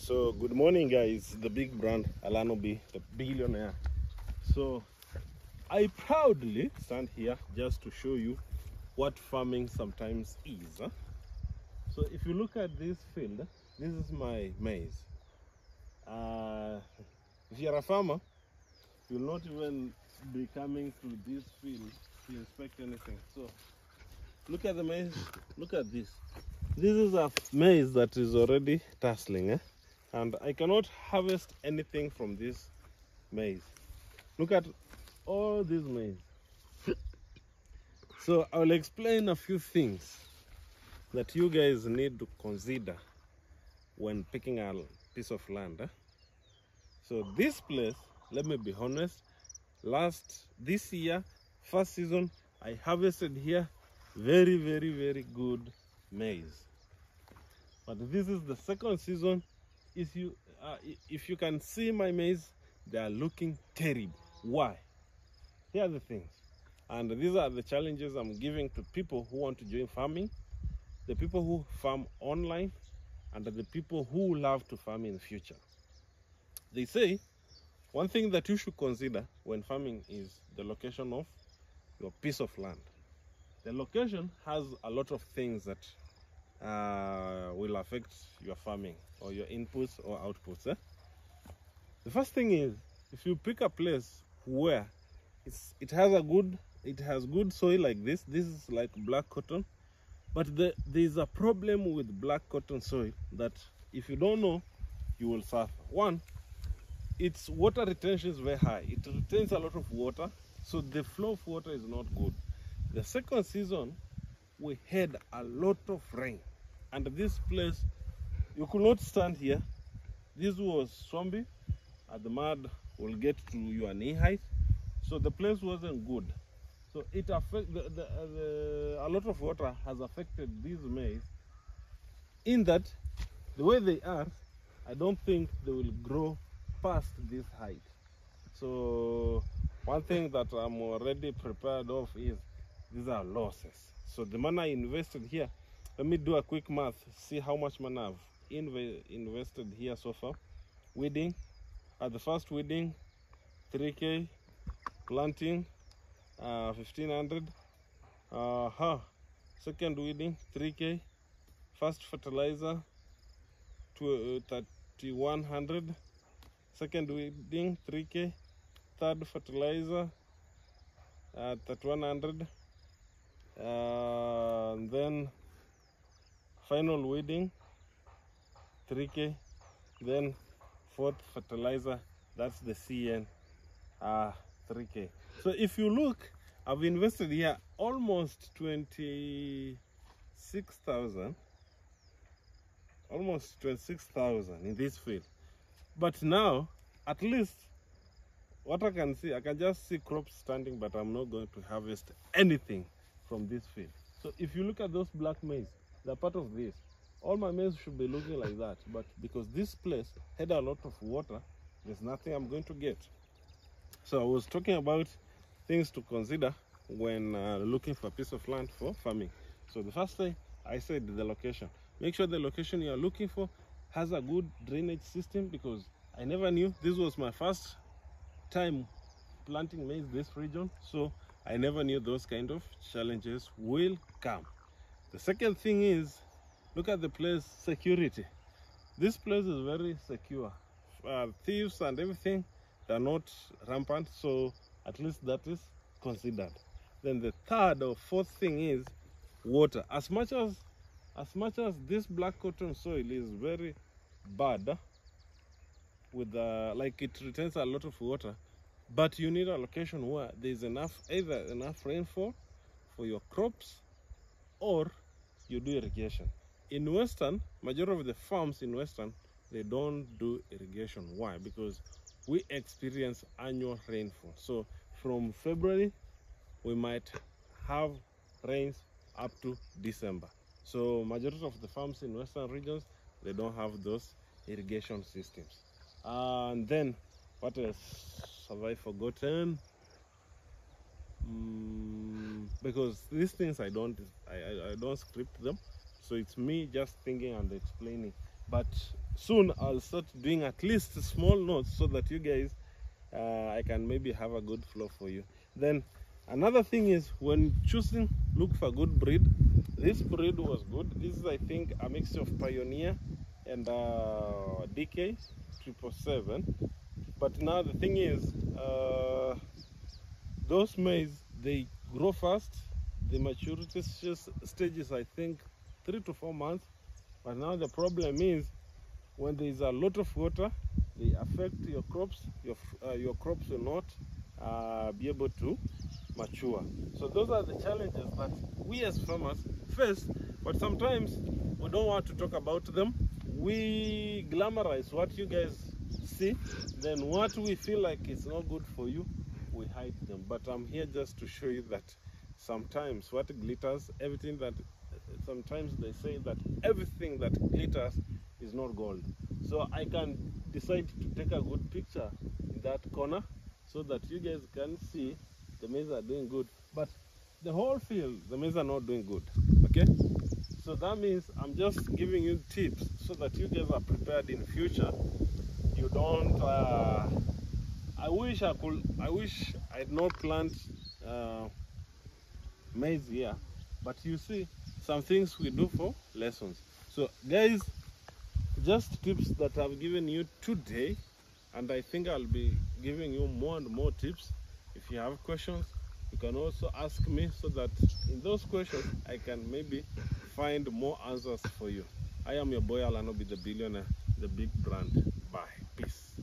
So good morning guys, the big brand Alanobi, the billionaire. So I proudly stand here just to show you what farming sometimes is. So if you look at this field, this is my maize. If you're a farmer, you'll not even be coming to this field to inspect anything. So look at the maize, look at this. This is a maize that is already tasseling, and I cannot harvest anything from this maize. Look at all this maize. So I'll explain a few things that you guys need to consider when picking a piece of land. So this place, let me be honest, this year, first season, I harvested here very good maize. But this is the second season. If you can see my maize, they are looking terrible. Why? Here are the things, and these are the challenges I'm giving to people who want to join farming, the people who farm online, and the people who love to farm in the future. They say one thing that you should consider when farming is the location of your piece of land. The location has a lot of things that will affect your farming or your inputs or outputs. The first thing is, if you pick a place where it has good soil like this is like black cotton, but there's a problem with black cotton soil that if you don't know, you will suffer. One, its water retention is very high. It retains a lot of water, so the flow of water is not good. The second season, we had a lot of rain, and this place, you could not stand here. This was swampy, and the mud will get to your knee height, so the place wasn't good. So it a lot of water has affected these maize, in that the way they are, I don't think they will grow past this height. So one thing that I'm already prepared of is these are losses. So the money I invested here, let me do a quick math, see how much money I've invested here so far. Weeding, at the first weeding, 3K, planting, 1500, second weeding, 3K, first fertilizer, 3100, second weeding, 3K, third fertilizer, 3100, and then final weeding, 3K, then fourth fertilizer, that's the CN, 3K. So if you look, I've invested here almost 26,000, in this field. But now, at least, what I can see, I can just see crops standing, but I'm not going to harvest anything from this field. So if you look at those black maize, they're part of this. All my maize should be looking like that, but because this place had a lot of water, there's nothing I'm going to get. So I was talking about things to consider when looking for a piece of land for farming. So the first thing I said, the location. Make sure the location you are looking for has a good drainage system, because I never knew. This was my first time planting maize this region, so I never knew those kind of challenges will come. The second thing is, look at the place security. This place is very secure. Thieves and everything, they're not rampant, so at least that is considered. Then the third or fourth thing is water. As much as this black cotton soil is very bad, with like it retains a lot of water, but you need a location where there's either enough rainfall for your crops, or you do irrigation. In Western, majority of the farms in Western, they don't do irrigation. Why? Because we experience annual rainfall. So from February, we might have rains up to December. So majority of the farms in Western regions, they don't have those irrigation systems. And then, what else have I forgotten? Because these things I don't script them, so it's me just thinking and explaining. But soon I'll start doing at least small notes so that you guys, I can maybe have a good flow for you. Then another thing is, when choosing, look for good breed. This breed was good. This is, I think, a mixture of Pioneer and DK 777. But now the thing is, those maize, they grow fast. The maturity stage is, I think, 3 to 4 months. But now the problem is, when there is a lot of water, they affect your crops. Your crops will not be able to mature. So those are the challenges that we as farmers face, but sometimes we don't want to talk about them. We glamorize what you guys see, then what we feel like is not good for you, we hide them. But I'm here just to show you that sometimes what glitters, everything that, sometimes they say that everything that glitters is not gold. So I can decide to take a good picture in that corner so that you guys can see the maize are doing good, but the whole field, the maize are not doing good. Okay, so that means I'm just giving you tips so that you guys are prepared in future. You don't I wish I had not plant maize here, but you see some things we do for lessons. So guys, just tips that I've given you today, and I think I'll be giving you more and more tips. If you have questions, you can also ask me so that in those questions I can maybe find more answers for you. I am your boy Alanobi the Billionaire, the big brand. Bye. Peace.